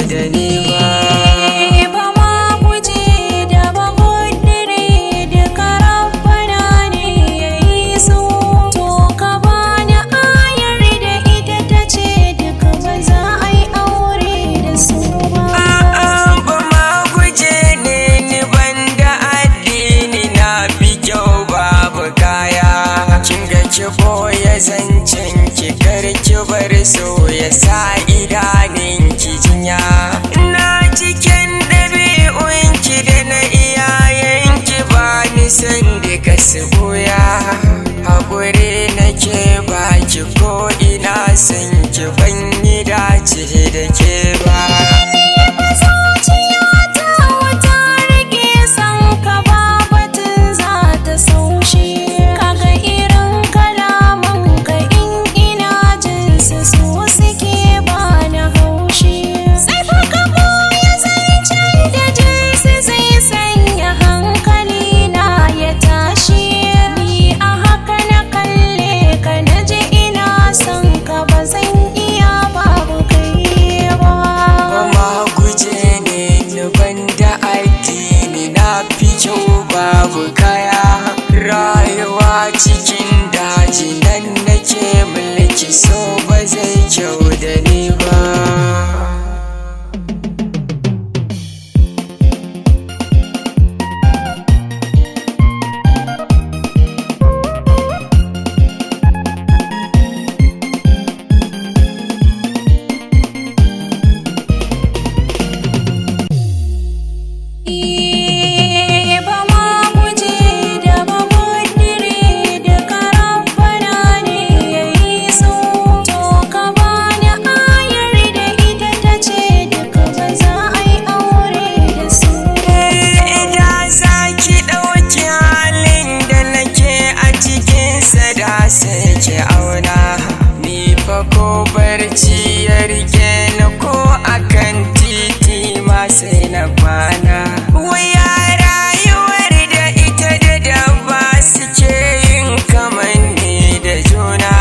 da ni ba. Ki boye zancen ki kar ki bar so ya sa idanun ki jinya. Ina cikin ɗabi'un ki da na iyayen ki ba ni san duka su buya. Haƙuri nake baki ko ina san ki ban yi dace da ke ba. Babu kaya rayuwa cikin daji nan nake mulki so ba zai kyau da ni ba. Sai ki auna ni fa ko barci ya rike ni ko akan titi ma sai na kwana. Waya rayuwar da ita da dabba suke yin kamanni da juna.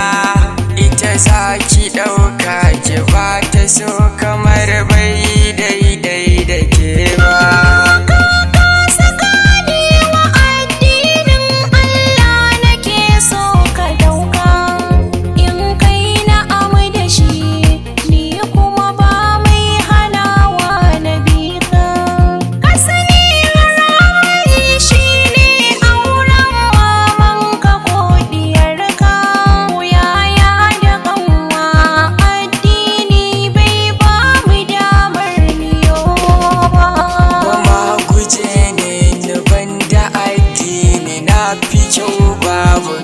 Ita za ki ɗauka ki ba ta so kamar bai daidai da ke ba. Fi kyau babu